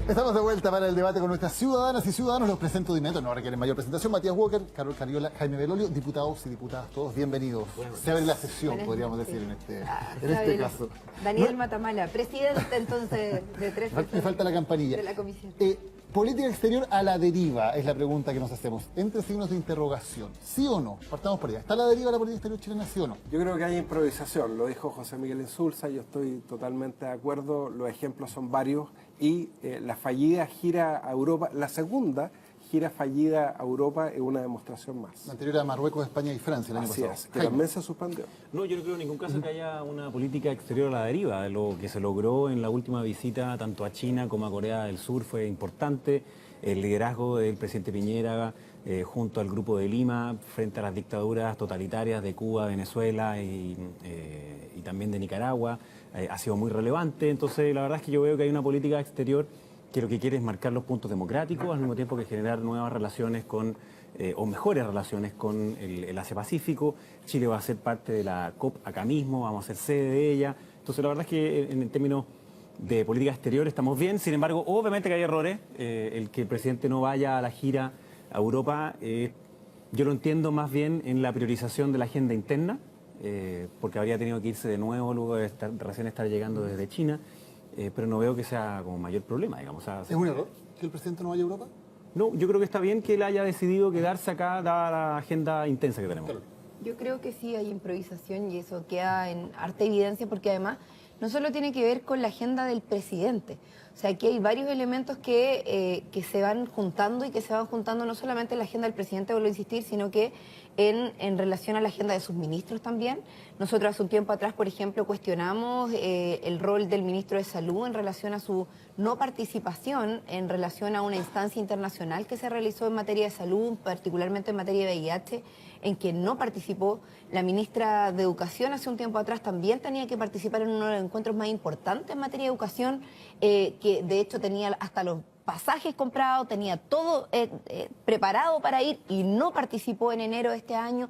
Estamos de vuelta para el debate con nuestras ciudadanas y ciudadanos. Los presento de inmediato, no requieren mayor presentación. Matías Walker, Carol Cariola, Jaime Belolio, diputados y diputadas todos bienvenidos. Se abre la sesión, podríamos decir, en este caso. Daniel Matamala, presidente entonces de tres. Me falta la campanilla. De la comisión. Política exterior a la deriva es la pregunta que nos hacemos. Entre signos de interrogación. ¿Sí o no? Partamos por allá. ¿Está a la deriva la política exterior chilena, sí o no? Yo creo que hay improvisación, lo dijo José Miguel Insulza, yo estoy totalmente de acuerdo, los ejemplos son varios y la fallida gira a Europa, la segunda gira fallida a Europa es una demostración más. La anterior a Marruecos, España y Francia el año Así pasado. es, que también se suspendió. No, yo no creo en ningún caso que haya una política exterior a la deriva. Lo que se logró en la última visita tanto a China como a Corea del Sur fue importante. El liderazgo del presidente Piñera junto al Grupo de Lima frente a las dictaduras totalitarias de Cuba, Venezuela y también de Nicaragua ha sido muy relevante. Entonces, la verdad es que yo veo que hay una política exterior que lo que quiere es marcar los puntos democráticos, al mismo tiempo que generar nuevas relaciones o mejores relaciones con el Asia-Pacífico. Chile va a ser parte de la COP acá mismo, vamos a ser sede de ella. Entonces, la verdad es que en términos de política exterior estamos bien, sin embargo, obviamente que hay errores. El que el presidente no vaya a la gira a Europa, yo lo entiendo más bien en la priorización de la agenda interna, porque habría tenido que irse de nuevo luego de recién estar llegando desde China, pero no veo que sea como mayor problema, digamos. O sea, ¿Es un error que el presidente no vaya a Europa? No, yo creo que está bien que él haya decidido quedarse acá, dada la agenda intensa que tenemos. Yo creo que sí hay improvisación y eso queda en harta evidencia porque además no solo tiene que ver con la agenda del presidente. O sea, aquí hay varios elementos que se van juntando y que se van juntando no solamente en la agenda del presidente, vuelvo a insistir, sino que en relación a la agenda de sus ministros también. Nosotros hace un tiempo atrás, por ejemplo, cuestionamos el rol del ministro de Salud en relación a su no participación en relación a una instancia internacional que se realizó en materia de salud, particularmente en materia de VIH, en que no participó. La ministra de Educación hace un tiempo atrás también tenía que participar en uno de los encuentros más importantes en materia de educación, que de hecho tenía hasta los pasajes comprados, tenía todo preparado para ir y no participó en enero de este año.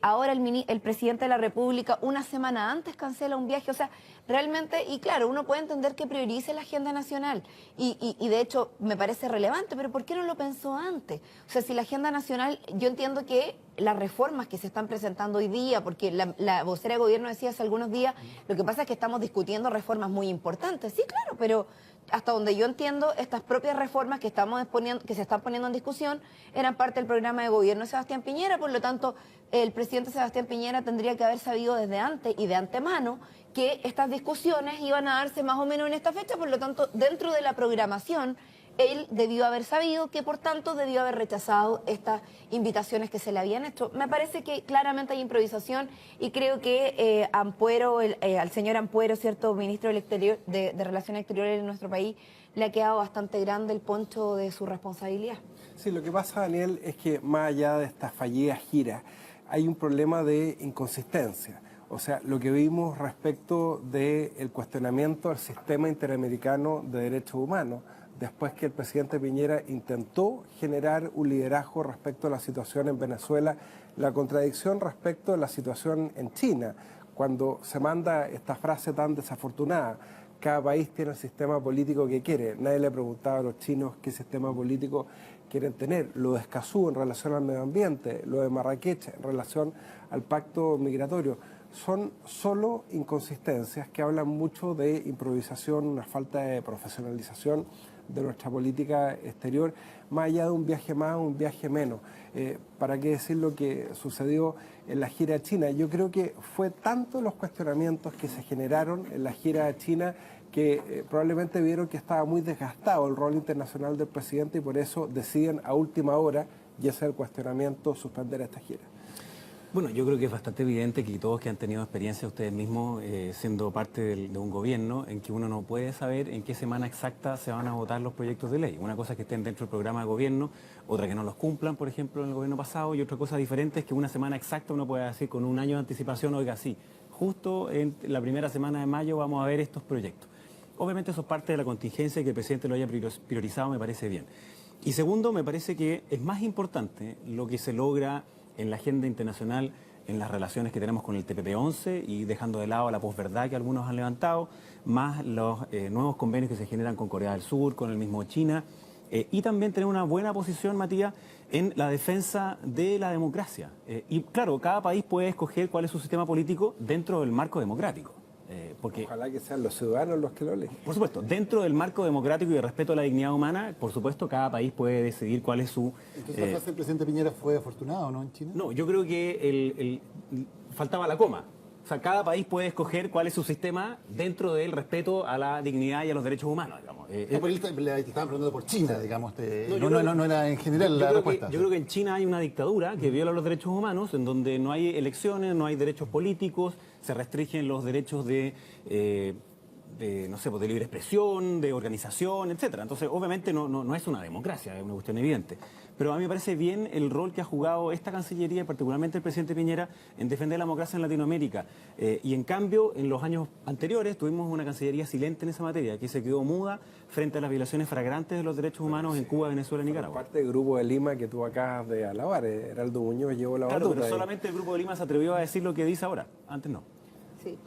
Ahora el presidente de la República una semana antes cancela un viaje. O sea, realmente, y claro, uno puede entender que priorice la agenda nacional y de hecho me parece relevante, pero ¿por qué no lo pensó antes? O sea, si la agenda nacional, yo entiendo que las reformas que se están presentando hoy día, porque la vocera de gobierno decía hace algunos días, lo que pasa es que estamos discutiendo reformas muy importantes. Sí, claro, pero hasta donde yo entiendo, estas propias reformas que se están poniendo en discusión eran parte del programa de gobierno de Sebastián Piñera. Por lo tanto, el presidente Sebastián Piñera tendría que haber sabido desde antes y de antemano que estas discusiones iban a darse más o menos en esta fecha. Por lo tanto, dentro de la programación, él debió haber sabido que, por tanto, debió haber rechazado estas invitaciones que se le habían hecho. Me parece que claramente hay improvisación y creo que al señor Ampuero, cierto, ministro del Exterior, de Relaciones Exteriores de nuestro país, le ha quedado bastante grande el poncho de su responsabilidad. Sí, lo que pasa, Daniel, es que más allá de estas fallidas giras, hay un problema de inconsistencia. O sea, lo que vimos respecto del cuestionamiento al sistema interamericano de derechos humanos, después que el presidente Piñera intentó generar un liderazgo respecto a la situación en Venezuela, la contradicción respecto a la situación en China, cuando se manda esta frase tan desafortunada: cada país tiene el sistema político que quiere. Nadie le preguntaba a los chinos qué sistema político quieren tener. Lo de Escazú en relación al medio ambiente, lo de Marrakech en relación al pacto migratorio. Son solo inconsistencias que hablan mucho de improvisación, una falta de profesionalización de nuestra política exterior, más allá de un viaje más o un viaje menos. ¿Para qué decir lo que sucedió en la gira a China? Yo creo que fue tanto los cuestionamientos que se generaron en la gira a China que probablemente vieron que estaba muy desgastado el rol internacional del presidente y por eso deciden a última hora, y ese es el cuestionamiento, suspender esta gira. Bueno, yo creo que es bastante evidente que todos que han tenido experiencia, ustedes mismos, siendo parte de un gobierno, en que uno no puede saber en qué semana exacta se van a votar los proyectos de ley. Una cosa es que estén dentro del programa de gobierno, otra que no los cumplan, por ejemplo, en el gobierno pasado, y otra cosa diferente es que una semana exacta uno puede decir con un año de anticipación, oiga, sí, justo en la primera semana de mayo vamos a ver estos proyectos. Obviamente eso es parte de la contingencia y que el presidente lo haya priorizado me parece bien. Y segundo, me parece que es más importante lo que se logra en la agenda internacional en las relaciones que tenemos con el TPP-11 y dejando de lado la posverdad que algunos han levantado, más los nuevos convenios que se generan con Corea del Sur, con el mismo China, y también tener una buena posición, Matías, en la defensa de la democracia. Y claro, cada país puede escoger cuál es su sistema político dentro del marco democrático. Porque, ojalá que sean los ciudadanos los que lo eligen. por supuesto, dentro del marco democrático y de respeto a la dignidad humana, por supuesto, cada país puede decidir cuál es su... Entonces, ¿la frase del presidente Piñera fue afortunado, no, en China? No, yo creo que faltaba la coma. O sea, cada país puede escoger cuál es su sistema dentro del respeto a la dignidad y a los derechos humanos, digamos. Le estaban preguntando por China, digamos. No era en general la respuesta. Yo creo que en China hay una dictadura que viola los derechos humanos, en donde no hay elecciones, no hay derechos políticos, se restringen los derechos de no sé, pues de libre expresión, de organización, etcétera. Entonces, obviamente no es una democracia, es una cuestión evidente. Pero a mí me parece bien el rol que ha jugado esta Cancillería, y particularmente el presidente Piñera, en defender la democracia en Latinoamérica. Y en cambio, en los años anteriores tuvimos una Cancillería silente en esa materia, que se quedó muda frente a las violaciones flagrantes de los derechos humanos en Cuba, Venezuela y Nicaragua. Parte del Grupo de Lima que tú acabas de alabar, Heraldo Muñoz llevó la batuta. Claro, pero solamente el Grupo de Lima se atrevió a decir lo que dice ahora, antes no. Sí.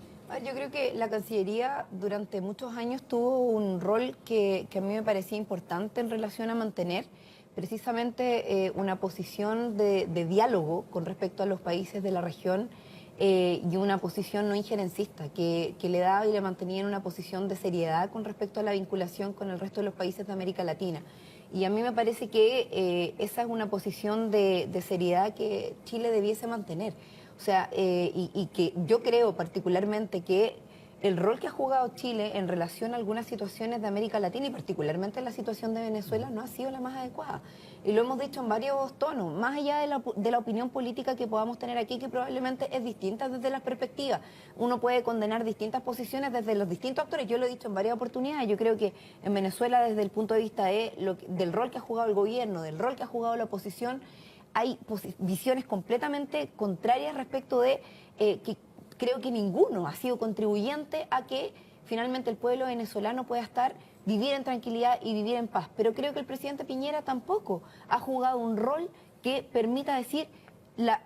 Yo creo que la Cancillería durante muchos años tuvo un rol que a mí me parecía importante en relación a mantener precisamente una posición de diálogo con respecto a los países de la región y una posición no injerencista que le daba y le mantenía en una posición de seriedad con respecto a la vinculación con el resto de los países de América Latina. Y a mí me parece que esa es una posición de seriedad que Chile debiese mantener. O sea, y que yo creo particularmente que el rol que ha jugado Chile en relación a algunas situaciones de América Latina y particularmente en la situación de Venezuela no ha sido la más adecuada. Y lo hemos dicho en varios tonos, más allá de la opinión política que podamos tener aquí, que probablemente es distinta desde las perspectivas. Uno puede condenar distintas posiciones desde los distintos actores. Yo lo he dicho en varias oportunidades. Yo creo que en Venezuela, desde el punto de vista del rol que ha jugado el gobierno, del rol que ha jugado la oposición, hay visiones completamente contrarias respecto de que creo que ninguno ha sido contribuyente a que finalmente el pueblo venezolano pueda vivir en tranquilidad y vivir en paz. Pero creo que el presidente Piñera tampoco ha jugado un rol que permita decir,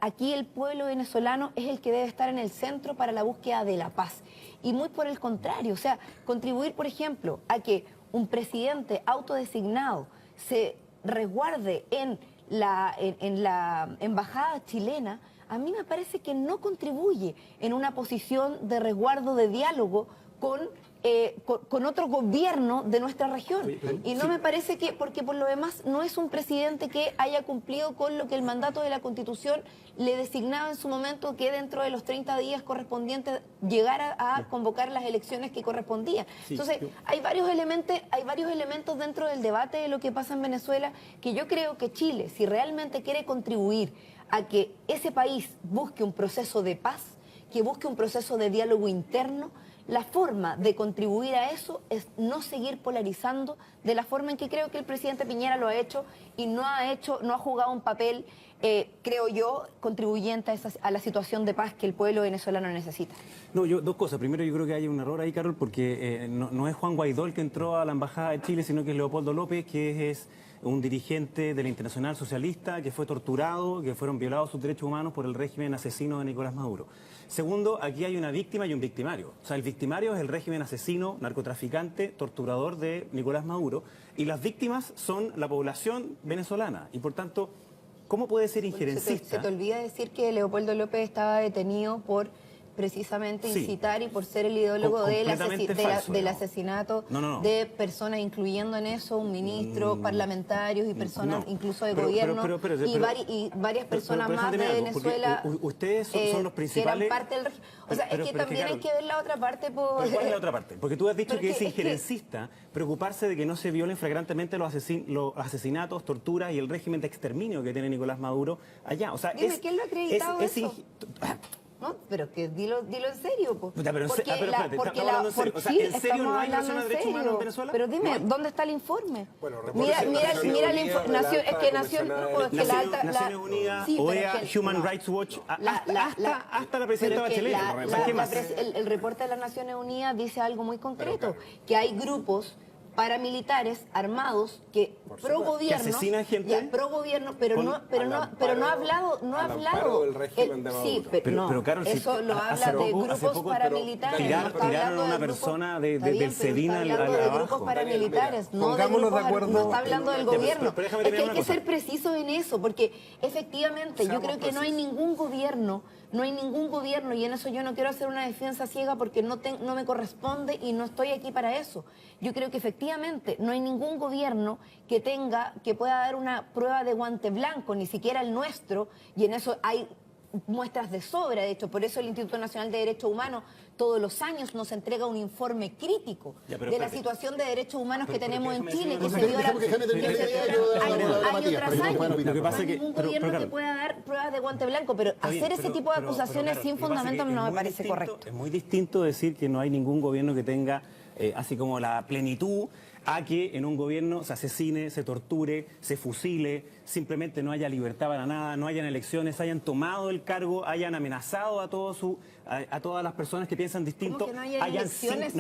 aquí el pueblo venezolano es el que debe estar en el centro para la búsqueda de la paz. Y muy por el contrario, o sea, contribuir, por ejemplo, a que un presidente autodesignado se resguarde en la embajada chilena, a mí me parece que no contribuye en una posición de resguardo, de diálogo con otro gobierno de nuestra región. Y no me parece que, porque por lo demás no es un presidente que haya cumplido con lo que el mandato de la Constitución le designaba en su momento, que dentro de los 30 días correspondientes llegara a convocar las elecciones que correspondían. Entonces, hay varios elementos dentro del debate de lo que pasa en Venezuela, que yo creo que Chile, si realmente quiere contribuir a que ese país busque un proceso de paz, que busque un proceso de diálogo interno, la forma de contribuir a eso es no seguir polarizando de la forma en que creo que el presidente Piñera lo ha hecho y no ha jugado un papel, creo yo, contribuyente a la situación de paz que el pueblo venezolano necesita. No, dos cosas. Primero, yo creo que hay un error ahí, Carol, porque no es Juan Guaidó el que entró a la Embajada de Chile, sino que es Leopoldo López, que es un dirigente de la Internacional Socialista que fue torturado, que fueron violados sus derechos humanos por el régimen asesino de Nicolás Maduro. Segundo, aquí hay una víctima y un victimario. O sea, el victimario es el régimen asesino, narcotraficante, torturador de Nicolás Maduro, y las víctimas son la población venezolana. Y por tanto, ¿cómo puede ser injerencista? Se te olvida decir que Leopoldo López estaba detenido por precisamente incitar y por ser el ideólogo del asesinato de personas, incluyendo en eso un ministro, parlamentarios y personas incluso de gobierno y varias personas más de Venezuela. Ustedes son los principales. Que eran parte del, o sea, es que también hay que ver la otra parte. ¿Cuál es la otra parte? Porque tú has dicho que es injerencista preocuparse de que no se violen flagrantemente los asesinatos, torturas y el régimen de exterminio que tiene Nicolás Maduro allá. O sea, dime, ¿quién lo ha acreditado eso? No, pero que dilo en serio, pues. O sea, ¿en serio no hay violación de derechos humanos en Venezuela? Pero dime, ¿dónde está el informe? Bueno, mira el informe. Es que Naciones Unidas, OEA, Human Rights Watch, hasta la presidenta Bachelet. El reporte de las Naciones Unidas dice algo muy concreto, que hay grupos paramilitares armados que pro gobierno, que asesinan gente, ya, pro gobierno, pero no ha hablado, del régimen de Maduro. Sí, pero Carol, eso lo habla de grupos paramilitares. Tiraron a una persona del SEDIN al abajo. De grupos paramilitares, no de grupos, no está hablando del gobierno. Es que hay que ser precisos en eso, porque efectivamente yo creo que no hay ningún gobierno, y en eso yo no quiero hacer una defensa ciega porque no me corresponde y no estoy aquí para eso. Yo creo que efectivamente no hay ningún gobierno que pueda dar una prueba de guante blanco, ni siquiera el nuestro, y en eso hay muestras de sobra. De hecho, por eso el Instituto Nacional de Derechos Humanos todos los años nos entrega un informe crítico de la situación de derechos humanos que tenemos en Chile, que se dio año tras año. Lo que pasa no hay ningún gobierno que pueda dar pruebas de guante blanco, pero hacer ese tipo de acusaciones sin fundamento no me parece correcto. Es muy distinto decir que no hay ningún gobierno que tenga así como la plenitud, a que en un gobierno se asesine, se torture, se fusile, simplemente no haya libertad para nada, no hayan elecciones, hayan tomado el cargo, hayan amenazado a todas las personas que piensan distinto. ¿Cómo que no hayan elecciones?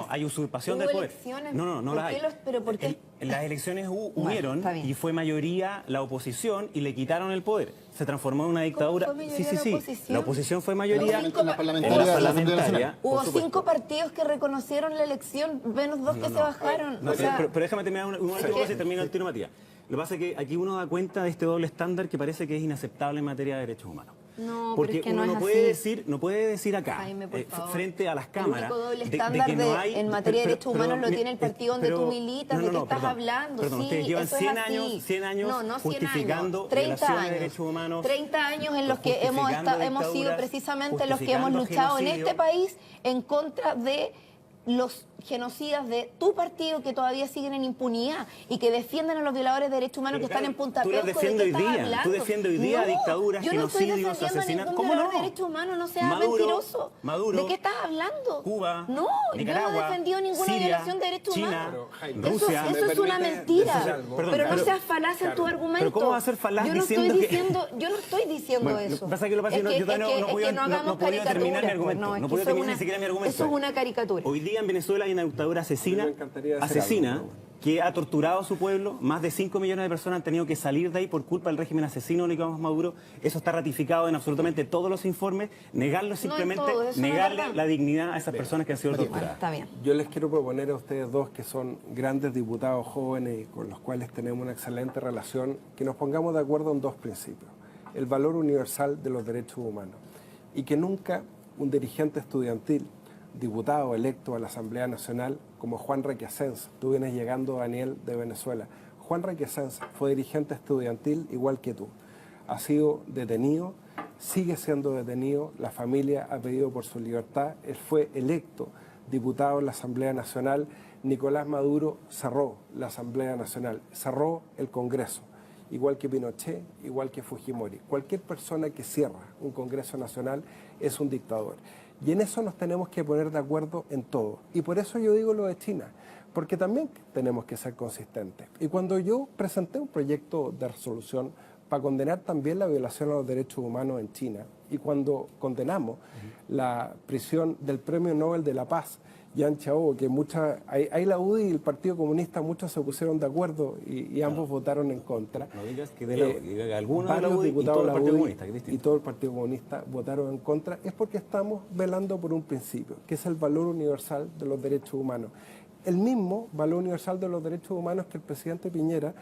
Hay usurpación del poder. No las hay. ¿Pero por qué? Las elecciones hubieron y fue mayoría la oposición y le quitaron el poder. Se transformó en una dictadura. Sí. La oposición fue mayoría. En la parlamentaria. Hubo 5 partidos que reconocieron la elección, menos 2 que se bajaron. Pero déjame terminar una última cosa y termino el tiro, Matías. Lo que pasa es que aquí uno da cuenta de este doble estándar que parece que es inaceptable en materia de derechos humanos. No, porque pero es que uno no no puede decir acá, Jaime, frente a las cámaras, el único doble estándar de que no hay, en materia de derechos humanos lo tiene el partido donde tú militas. ¿De qué estás hablando? Perdón, ustedes llevan 100 años justificando violaciones de derechos humanos. 30 años en los que hemos sido precisamente los que hemos luchado en este país en contra de los genocidas de tu partido que todavía siguen en impunidad y que defienden a los violadores de derechos humanos que están en Punta Peuco. Tú defiendes hoy día dictaduras, genocidios, asesinatos. ¿Cómo no? De derechos humanos, no seas mentiroso. ¿De qué estás hablando? Cuba, no, Nicaragua, yo no he defendido ninguna Siria, violación de derechos China, humanos. Rusia. Eso es una mentira. Pero no seas falaz en tu argumento. ¿Pero cómo va a ser falaz yo no estoy diciendo eso. Lo que pasa es que yo todavía no podía terminar mi argumento. No podía terminar ni siquiera mi argumento. Eso es una caricatura. Hoy día en Venezuela hay una dictadura asesina que ha torturado a su pueblo. Más de 5 millones de personas han tenido que salir de ahí por culpa del régimen asesino de Nicolás Maduro. Eso está ratificado en absolutamente todos los informes. Negarlo es simplemente negarle la dignidad a esas personas que han sido torturadas. Está bien. Yo les quiero proponer a ustedes dos, que son grandes diputados jóvenes y con los cuales tenemos una excelente relación, que nos pongamos de acuerdo en 2 principios. El valor universal de los derechos humanos. Y que nunca un dirigente estudiantil, diputado electo a la Asamblea Nacional, como Juan Requesens, tú vienes llegando, Daniel, de Venezuela. Juan Requesens fue dirigente estudiantil igual que tú. Ha sido detenido, sigue siendo detenido, la familia ha pedido por su libertad. Él fue electo diputado en la Asamblea Nacional. Nicolás Maduro cerró la Asamblea Nacional, cerró el Congreso, igual que Pinochet, igual que Fujimori. Cualquier persona que cierra un Congreso Nacional es un dictador. Y en eso nos tenemos que poner de acuerdo en todo. Y por eso yo digo lo de China, porque también tenemos que ser consistentes. Y cuando yo presenté un proyecto de resolución para condenar también la violación a los derechos humanos en China, y cuando condenamos la prisión del Premio Nobel de la Paz, Yang Xiaobo, que ahí la UDI y el Partido Comunista muchos se pusieron de acuerdo y ambos votaron en contra. No digas que algunos de la UDI diputados y todo el Partido Comunista, Comunista, y todo el Partido Comunista votaron en contra, es porque estamos velando por un principio, que es el valor universal de los derechos humanos. El mismo valor universal de los derechos humanos que el presidente Piñera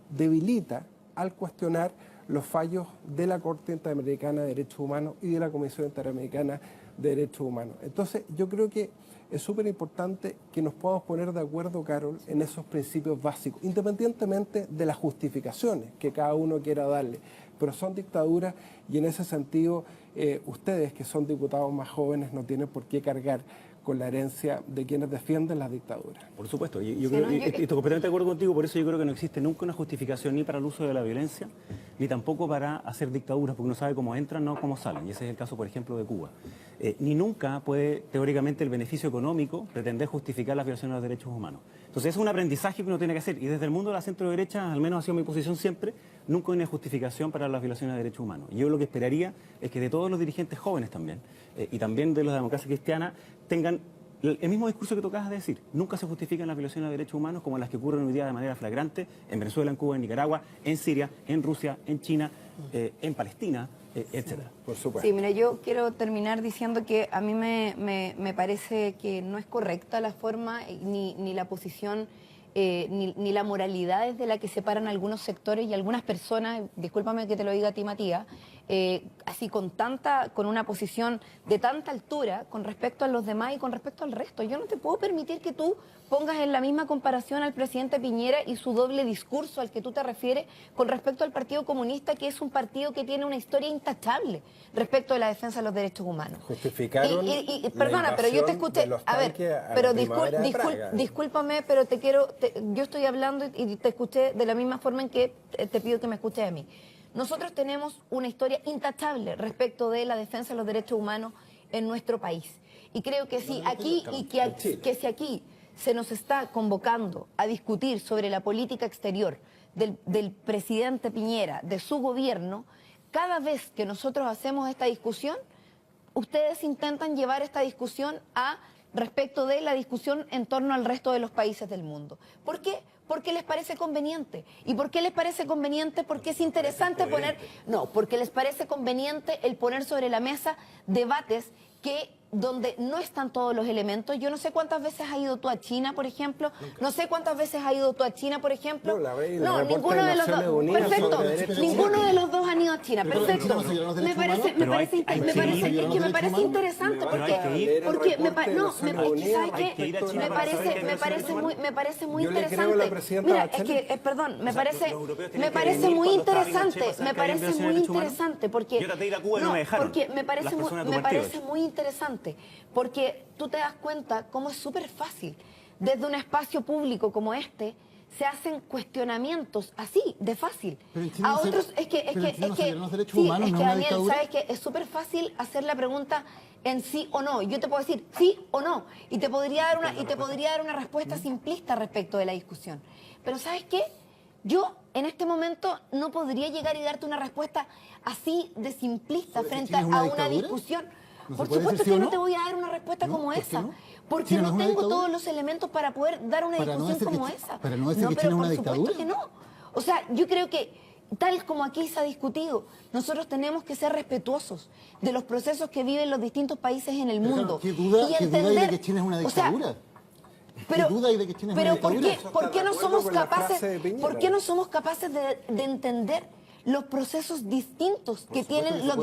debilita al cuestionar los fallos de la Corte Interamericana de Derechos Humanos y de la Comisión Interamericana de Derechos Humanos. Entonces, yo creo que es súper importante que nos podamos poner de acuerdo, Carol, en esos principios básicos, independientemente de las justificaciones que cada uno quiera darle. Pero son dictaduras y en ese sentido, ustedes que son diputados más jóvenes no tienen por qué cargar con la herencia de quienes defienden las dictaduras. Por supuesto, estoy completamente de acuerdo contigo, por eso yo creo que no existe nunca una justificación ni para el uso de la violencia, ni tampoco para hacer dictaduras, porque uno sabe cómo entran, no cómo salen, y ese es el caso, por ejemplo, de Cuba. Ni nunca puede, teóricamente, el beneficio económico pretender justificar las violaciones de los derechos humanos. Entonces es un aprendizaje que uno tiene que hacer, y desde el mundo de la centro-derecha, al menos ha sido mi posición siempre, nunca hay una justificación para las violaciones de derechos humanos. Y yo lo que esperaría es que de todos los dirigentes jóvenes también, y también de la democracia cristiana, tengan el mismo discurso que tocabas de decir. Nunca se justifican las violaciones de derechos humanos como las que ocurren hoy día de manera flagrante en Venezuela, en Cuba, en Nicaragua, en Siria, en Rusia, en China, en Palestina, etcétera. Por supuesto. Sí, mira, yo quiero terminar diciendo que a mí me parece que no es correcta la forma ni la posición ni la moralidad desde la que separan algunos sectores y algunas personas, discúlpame que te lo diga a ti, Matías, así con una posición de tanta altura con respecto a los demás y con respecto al resto. Yo no te puedo permitir que tú pongas en la misma comparación al presidente Piñera y su doble discurso al que tú te refieres con respecto al Partido Comunista, que es un partido que tiene una historia intachable respecto de la defensa de los derechos humanos. Justificaron perdona, pero yo te escuché, a ver, pero discúlpame, pero yo estoy hablando y te escuché de la misma forma en que te pido que me escuches a mí. Nosotros tenemos una historia intachable respecto de la defensa de los derechos humanos en nuestro país. Y creo que si aquí si aquí se nos está convocando a discutir sobre la política exterior del presidente Piñera, de su gobierno, cada vez que nosotros hacemos esta discusión, ustedes intentan llevar esta discusión respecto de la discusión en torno al resto de los países del mundo. ¿Por qué? Porque les parece conveniente. ¿Y por qué les parece conveniente? Porque es interesante porque les parece conveniente el poner sobre la mesa debates donde no están todos los elementos. Yo no sé cuántas veces has ido tú a China, por ejemplo. No sé cuántas veces has ido tú a China, por ejemplo. No, ninguno de los dos. Perfecto. Ninguno de los dos han ido a China. Perfecto. Me parece interesante porque me parece muy interesante. Mira, es que perdón, me parece muy interesante porque me parece muy interesante porque tú te das cuenta cómo es súper fácil desde un espacio público como este se hacen cuestionamientos así de fácil a otros. Es que Daniel, sabes que es súper fácil hacer la pregunta en sí o no. Yo te puedo decir sí o no y te podría dar una respuesta simplista respecto de la discusión. Pero ¿sabes qué? Yo en este momento no podría llegar y darte una respuesta así de simplista frente a una discusión. Por supuesto que no te voy a dar una respuesta como esa, porque no tengo todos los elementos para poder dar una discusión como esa. Para no decir que China es una dictadura. Por supuesto que no. O sea, yo creo que tal como aquí se ha discutido, nosotros tenemos que ser respetuosos de los procesos que viven los distintos países en el mundo. ¿Qué duda hay de que China es una dictadura? Pero ¿por qué no somos capaces de entender los procesos distintos que tienen los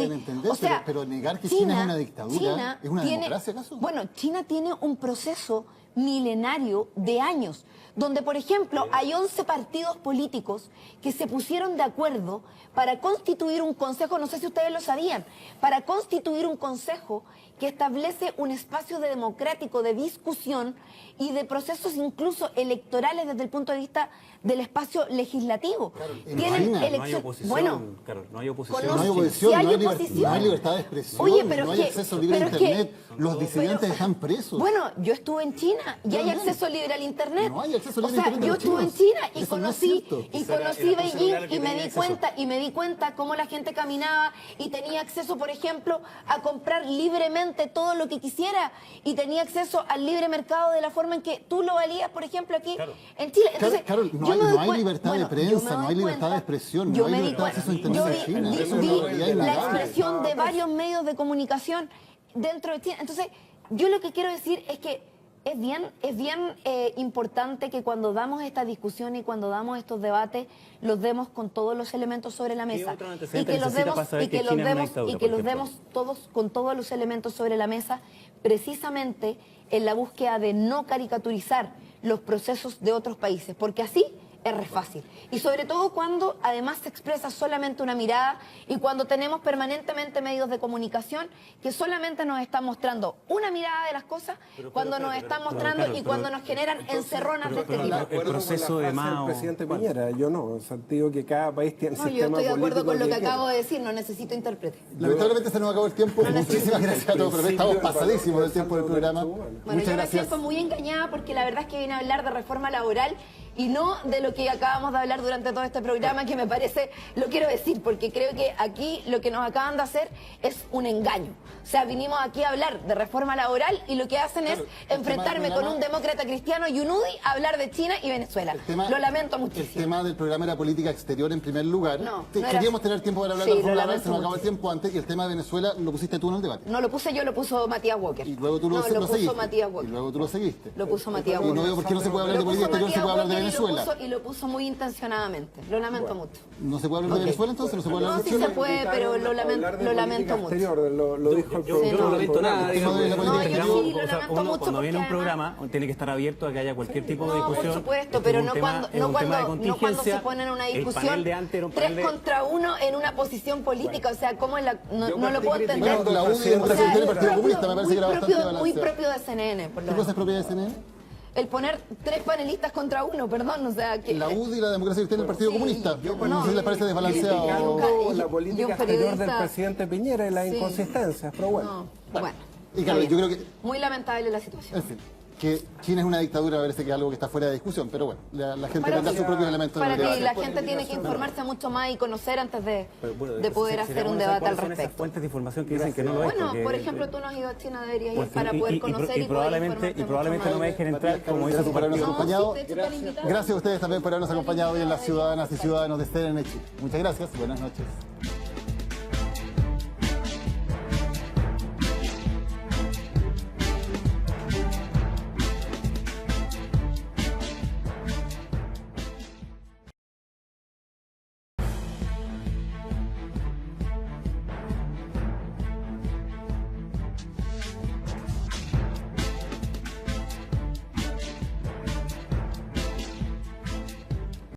pero negar que China es una dictadura, ¿es una democracia acaso? Bueno, China tiene un proceso milenario de años, donde, por ejemplo, hay 11 partidos políticos que se pusieron de acuerdo para constituir un consejo, no sé si ustedes lo sabían, para constituir un consejo que establece un espacio democrático de discusión y de procesos incluso electorales desde el punto de vista del espacio legislativo. Claro, tienen no hay oposición, Carol, no hay oposición. No hay oposición, no hay libertad de expresión, no hay acceso libre a Internet, los disidentes están presos. Bueno, yo estuve en China y hay acceso libre al Internet. No hay acceso libre a Internet. Yo estuve en China y conocí Beijing y me di cuenta cómo la gente caminaba y tenía acceso, por ejemplo, a comprar libremente todo lo que quisiera y tenía acceso al libre mercado de la forma en que tú lo valías, por ejemplo, aquí en Chile. Entonces, Carol, no hay libertad de prensa, no hay libertad de expresión, no hay libertad de acceso a Internet en China. Vi la expresión de varios medios de comunicación dentro de China. Entonces, yo lo que quiero decir es que es bien importante que cuando damos esta discusión y cuando damos estos debates, los demos con todos los elementos sobre la mesa y que los demos todos con todos los elementos sobre la mesa, precisamente en la búsqueda de no caricaturizar los procesos de otros países, porque así es re fácil. Y sobre todo cuando además se expresa solamente una mirada y cuando tenemos permanentemente medios de comunicación que solamente nos están mostrando una mirada de las cosas, cuando nos están mostrando y cuando nos generan encerronas de este tipo. El proceso de Mao... El presidente Piñera, yo no, en el sentido que cada país tiene el sistema político. Yo estoy de acuerdo con lo que acabo de decir, no necesito intérprete. Lamentablemente se nos acabó el tiempo. Muchísimas gracias a todos, pero estamos pasadísimos del tiempo del programa. Bueno, yo me siento muy engañada porque la verdad es que vine a hablar de reforma laboral y no de lo que acabamos de hablar durante todo este programa, que me parece, lo quiero decir, porque creo que aquí lo que nos acaban de hacer es un engaño. O sea, vinimos aquí a hablar de reforma laboral y lo que hacen es enfrentarme con un demócrata cristiano y un UDI a hablar de China y Venezuela. Lo lamento muchísimo. El tema del programa era política exterior en primer lugar. Queríamos tener tiempo para hablar de reforma laboral, se nos acabó el tiempo antes, y el tema de Venezuela lo pusiste tú en el debate. No lo puse yo, lo puso Matías Walker. Y luego tú lo puso seguiste. Matías Walker. Y luego tú lo seguiste. Lo puso Matías Walker. Y no veo por qué no se puede hablar de política exterior, se puede hablar de Venezuela. Y lo puso muy intencionadamente. Lo lamento mucho. ¿No se puede hablar de Venezuela entonces? ¿No se puede hablar de Venezuela? Sí se puede, pero lo lamento mucho. Lo dijo el Yo no lamento nada, digamos. Cuando viene un programa, tiene que estar abierto a que haya cualquier tipo de discusión. Por supuesto, pero no cuando se pone en una discusión 3 contra 1 en una posición política. O sea, ¿cómo no lo puedo entender? La UDI del presidente del Partido Comunista me parece que era bastante balanceado. Muy propio de CNN, por lo ¿Qué cosa es propia de CNN? El poner 3 panelistas contra 1, perdón, o sea que... La UDI y la democracia cristiana del Partido Comunista. No sé si les parece desbalanceado. La política exterior del presidente Piñera y las inconsistencias, pero bueno. Bueno. Y claro, yo creo que... Muy lamentable la situación. En fin, que China es una dictadura me parece que es algo que está fuera de discusión, pero bueno, la gente tendrá sus propios elementos. Para que la gente tiene que informarse mucho más y conocer antes de poder hacer un debate al respecto. Esas fuentes de información que dicen que no lo es. Bueno, por ejemplo, tú no has ido a China, deberías ir para poder conocer y probablemente no me dejen entrar, como dice tu por habernos partido. acompañado. Gracias a ustedes también por habernos acompañado hoy en las ciudadanas y ciudadanos de CNN Chile. Muchas gracias y buenas noches.